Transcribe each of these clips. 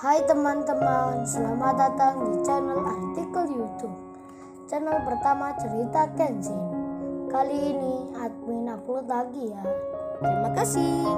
Hai teman-teman, selamat datang di channel artikel YouTube. Channel pertama cerita Kenshin. Kali ini admin upload lagi ya. Terima kasih.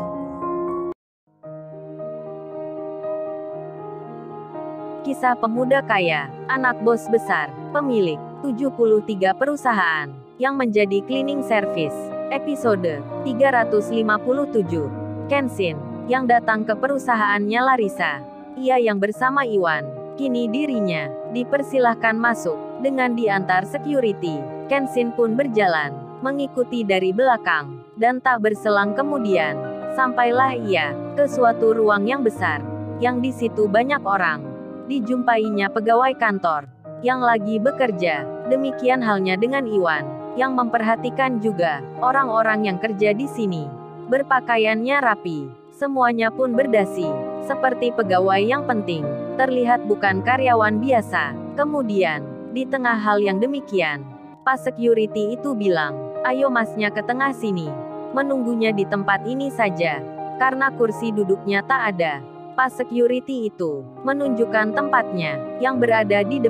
Kisah pemuda kaya, anak bos besar, pemilik 73 perusahaan, yang menjadi cleaning service. Episode 357. Kenshin, yang datang ke perusahaannya Larissa. Ia yang bersama Iwan. Kini dirinya dipersilahkan masuk dengan diantar security. Kenshin pun berjalan, mengikuti dari belakang, dan tak berselang kemudian, sampailah ia ke suatu ruang yang besar, yang di situ banyak orang. Dijumpainya pegawai kantor yang lagi bekerja. Demikian halnya dengan Iwan, yang memperhatikan juga orang-orang yang kerja di sini. Berpakaiannya rapi, semuanya pun berdasi, seperti pegawai yang penting. Terlihat bukan karyawan biasa. Kemudian, di tengah hal yang demikian, pas security itu bilang, "Ayo masnya ke tengah sini." Menunggunya di tempat ini saja, karena kursi duduknya tak ada. Pas security itu menunjukkan tempatnya, yang berada di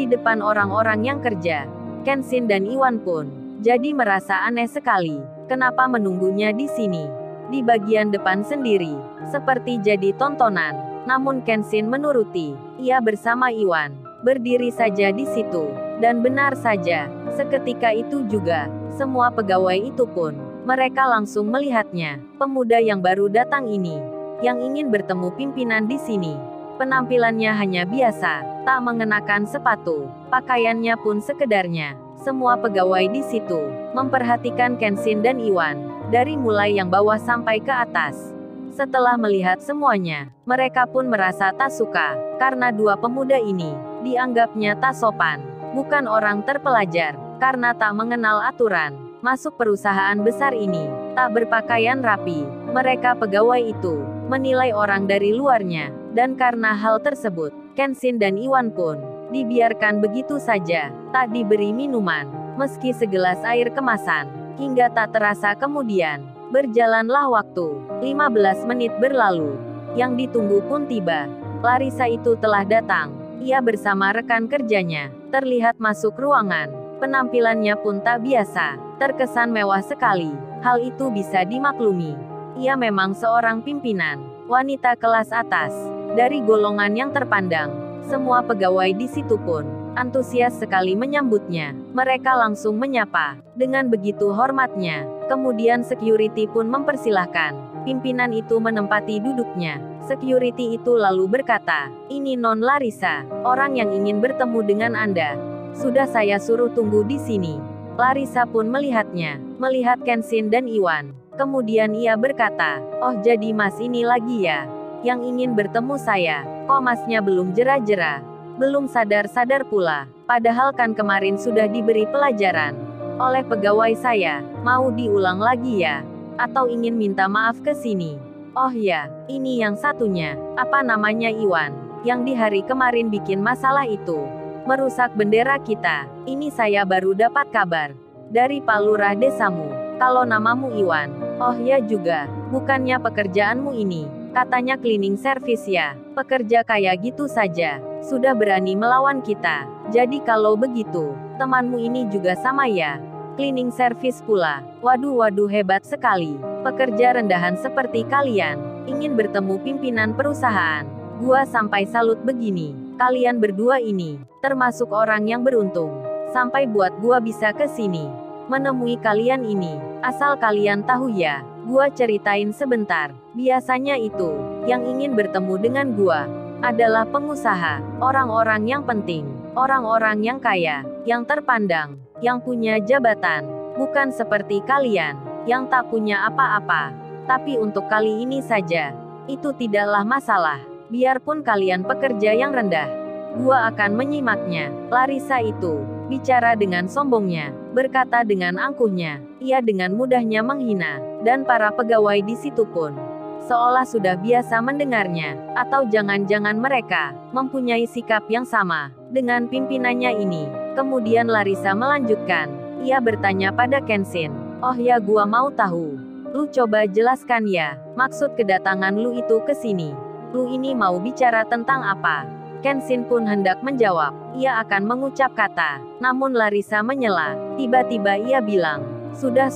depan orang-orang yang kerja. Kenshin dan Iwan pun jadi merasa aneh sekali. Kenapa menunggunya di sini? Di bagian depan sendiri, seperti jadi tontonan. Namun Kenshin menuruti. Ia bersama Iwan berdiri saja di situ. Dan benar saja, seketika itu juga, semua pegawai itu pun, mereka langsung melihatnya. Pemuda yang baru datang ini, yang ingin bertemu pimpinan di sini. Penampilannya hanya biasa, tak mengenakan sepatu, pakaiannya pun sekedarnya. Semua pegawai di situ memperhatikan Kenshin dan Iwan, dari mulai yang bawah sampai ke atas. Setelah melihat semuanya, mereka pun merasa tak suka, karena dua pemuda ini dianggapnya tak sopan, bukan orang terpelajar, karena tak mengenal aturan. Masuk perusahaan besar ini, tak berpakaian rapi. Mereka pegawai itu menilai orang dari luarnya, dan karena hal tersebut, Kenshin dan Iwan pun dibiarkan begitu saja, tak diberi minuman, meski segelas air kemasan. Hingga tak terasa kemudian, berjalanlah waktu. 15 menit berlalu. Yang ditunggu pun tiba. Larissa itu telah datang. Ia bersama rekan kerjanya, terlihat masuk ruangan. Penampilannya pun tak biasa, terkesan mewah sekali. Hal itu bisa dimaklumi. Ia memang seorang pimpinan, wanita kelas atas, dari golongan yang terpandang. Semua pegawai di situ pun antusias sekali menyambutnya. Mereka langsung menyapa dengan begitu hormatnya. Kemudian security pun mempersilahkan pimpinan itu menempati duduknya. Security itu lalu berkata, "Ini Non Larissa, orang yang ingin bertemu dengan Anda. Sudah saya suruh tunggu di sini." Larissa pun melihatnya, melihat Kenshin dan Iwan. Kemudian ia berkata, "Oh jadi mas ini lagi ya, yang ingin bertemu saya. Kok masnya belum jera-jera? Belum sadar-sadar pula. Padahal kan kemarin sudah diberi pelajaran oleh pegawai saya. Mau diulang lagi ya? Atau ingin minta maaf ke sini?" "Oh ya, ini yang satunya. Apa namanya Iwan? Yang di hari kemarin bikin masalah itu. Merusak bendera kita. Ini saya baru dapat kabar dari Pak Lurah desamu. Kalau namamu Iwan." "Oh ya juga. Bukannya pekerjaanmu ini katanya cleaning service ya? Pekerja kayak gitu saja sudah berani melawan kita. Jadi kalau begitu, temanmu ini juga sama ya? Cleaning service pula? Waduh hebat sekali. Pekerja rendahan seperti kalian ingin bertemu pimpinan perusahaan. Gua sampai salut begini. Kalian berdua ini termasuk orang yang beruntung, sampai buat gua bisa ke sini menemui kalian ini. Asal kalian tahu ya, gua ceritain sebentar. Biasanya itu yang ingin bertemu dengan gua adalah pengusaha, orang-orang yang penting, orang-orang yang kaya, yang terpandang, yang punya jabatan. Bukan seperti kalian yang tak punya apa-apa. Tapi untuk kali ini saja, itu tidaklah masalah. Biarpun kalian pekerja yang rendah, gua akan menyimaknya." Larissa itu bicara dengan sombongnya, berkata dengan angkuhnya. Ia dengan mudahnya menghina, dan para pegawai di situ pun seolah sudah biasa mendengarnya. Atau jangan-jangan mereka mempunyai sikap yang sama dengan pimpinannya ini. Kemudian Larissa melanjutkan. Ia bertanya pada Kenshin, "Oh ya gua mau tahu. Lu coba jelaskan ya, maksud kedatangan lu itu ke sini. Lu ini mau bicara tentang apa? Kenshin pun hendak menjawab. Ia akan mengucap kata. Namun Larissa menyela. Tiba-tiba ia bilang, "Sudah,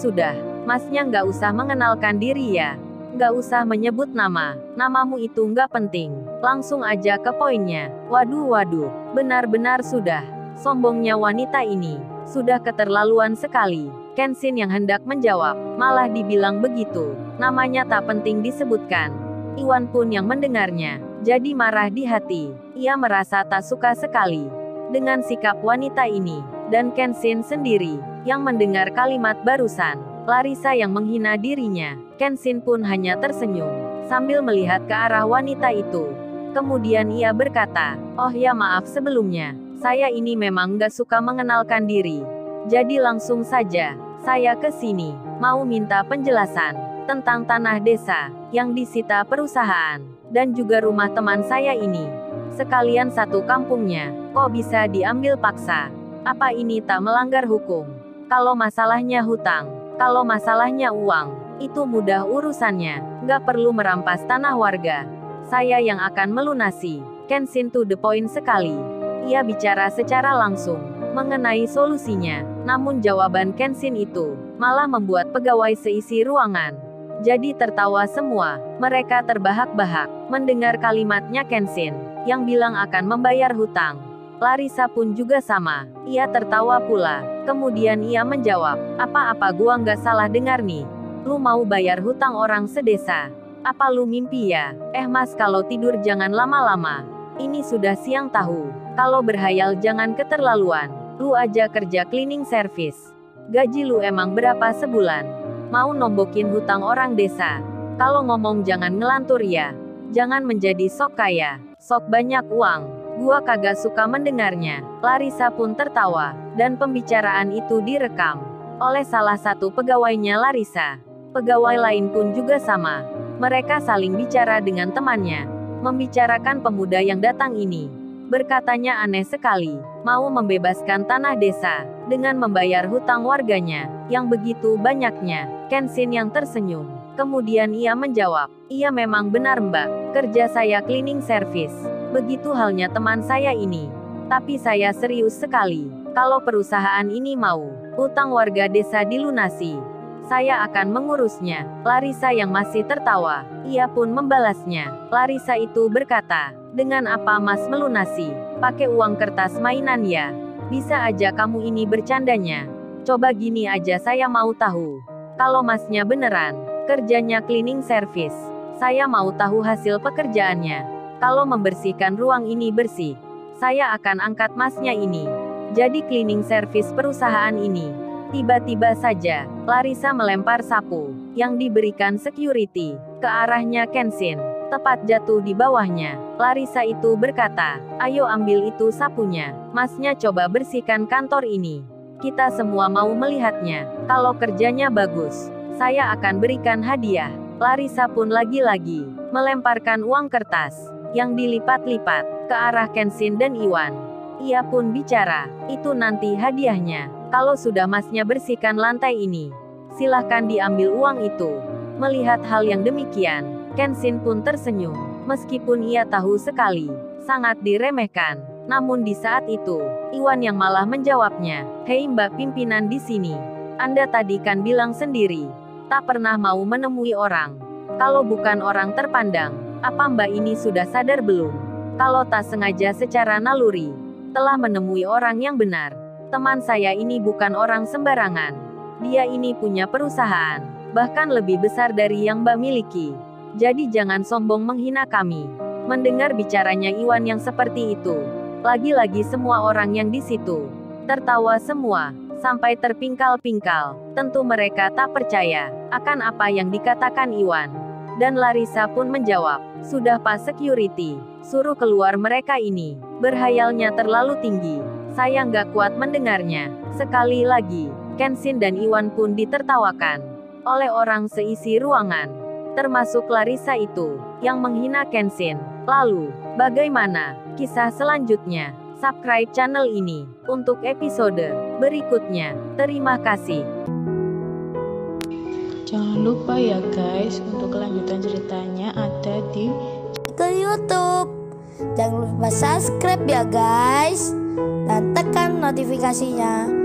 masnya nggak usah mengenalkan diri ya. Nggak usah menyebut nama. Namamu itu nggak penting. Langsung aja ke poinnya." Waduh, benar-benar sudah. Sombongnya wanita ini. Sudah keterlaluan sekali. Kenshin yang hendak menjawab, malah dibilang begitu. Namanya tak penting disebutkan. Iwan pun yang mendengarnya, jadi marah di hati. Ia merasa tak suka sekali dengan sikap wanita ini. Dan Kenshin sendiri, yang mendengar kalimat barusan. Larissa yang menghina dirinya. Kenshin pun hanya tersenyum, sambil melihat ke arah wanita itu. Kemudian ia berkata, "Oh ya maaf sebelumnya. Saya ini memang nggak suka mengenalkan diri. Jadi langsung saja, saya ke sini, mau minta penjelasan tentang tanah desa yang disita perusahaan, dan juga rumah teman saya ini. Sekalian satu kampungnya, kok bisa diambil paksa? Apa ini tak melanggar hukum? Kalau masalahnya hutang, kalau masalahnya uang, itu mudah urusannya, nggak perlu merampas tanah warga. Saya yang akan melunasi." Kenshin to the point sekali. Ia bicara secara langsung mengenai solusinya. Namun jawaban Kenshin itu malah membuat pegawai seisi ruangan jadi tertawa semua. Mereka terbahak-bahak mendengar kalimatnya Kenshin yang bilang akan membayar hutang. Larissa pun juga sama. Ia tertawa pula. Kemudian ia menjawab, "Apa-apa gua nggak salah dengar nih? Lu mau bayar hutang orang sedesa? Apa lu mimpi ya? Mas kalau tidur jangan lama-lama. Ini sudah siang tahu. Kalau berhayal jangan keterlaluan. Lu aja kerja cleaning service. Gaji lu emang berapa sebulan? Mau nombokin hutang orang desa? Kalau ngomong jangan ngelantur ya. Jangan menjadi sok kaya, sok banyak uang." Gua kagak suka mendengarnya. Larissa pun tertawa, dan pembicaraan itu direkam oleh salah satu pegawainya Larissa. Pegawai lain pun juga sama. Mereka saling bicara dengan temannya, membicarakan pemuda yang datang ini. Berkatanya aneh sekali, mau membebaskan tanah desa, dengan membayar hutang warganya, yang begitu banyaknya. Kenshin yang tersenyum. Kemudian ia menjawab, "Iya memang benar mbak, kerja saya cleaning service. Begitu halnya teman saya ini. Tapi saya serius sekali. Kalau perusahaan ini mau hutang warga desa dilunasi, saya akan mengurusnya." Larissa yang masih tertawa, ia pun membalasnya. Larissa itu berkata, "Dengan apa mas melunasi? Pakai uang kertas mainan ya? Bisa aja kamu ini bercandanya. Coba gini aja saya mau tahu. Kalau masnya beneran kerjanya cleaning service, saya mau tahu hasil pekerjaannya. Kalau membersihkan ruang ini bersih, saya akan angkat masnya ini jadi cleaning service perusahaan ini." Tiba-tiba saja, Larissa melempar sapu yang diberikan security ke arahnya Kenshin, tepat jatuh di bawahnya. Larissa itu berkata, "Ayo ambil itu sapunya. Masnya coba bersihkan kantor ini. Kita semua mau melihatnya. Kalau kerjanya bagus, saya akan berikan hadiah." Larissa pun lagi-lagi melemparkan uang kertas yang dilipat-lipat ke arah Kenshin dan Iwan. Ia pun bicara, "Itu nanti hadiahnya. Kalau sudah masnya bersihkan lantai ini, silahkan diambil uang itu." Melihat hal yang demikian, Kenshin pun tersenyum. Meskipun ia tahu sekali, sangat diremehkan. Namun di saat itu, Iwan yang malah menjawabnya, "Hei mbak pimpinan di sini. Anda tadi kan bilang sendiri, tak pernah mau menemui orang. Kalau bukan orang terpandang, apa mbak ini sudah sadar belum? Kalau tak sengaja secara naluri, telah menemui orang yang benar. Teman saya ini bukan orang sembarangan. Dia ini punya perusahaan, bahkan lebih besar dari yang mbak miliki. Jadi jangan sombong menghina kami." Mendengar bicaranya Iwan yang seperti itu, lagi-lagi semua orang yang di situ tertawa semua, sampai terpingkal-pingkal. Tentu mereka tak percaya akan apa yang dikatakan Iwan. Dan Larissa pun menjawab, "Sudah Pak Security, suruh keluar mereka ini. Berhayalnya terlalu tinggi. Saya nggak kuat mendengarnya." Sekali lagi, Kenshin dan Iwan pun ditertawakan oleh orang seisi ruangan, termasuk Larissa itu, yang menghina Kenshin. Lalu, bagaimana kisah selanjutnya? Subscribe channel ini untuk episode berikutnya. Terima kasih. Jangan lupa ya guys, untuk kelanjutan ceritanya ada di Artikel YouTube. Jangan lupa subscribe ya guys, dan tekan notifikasinya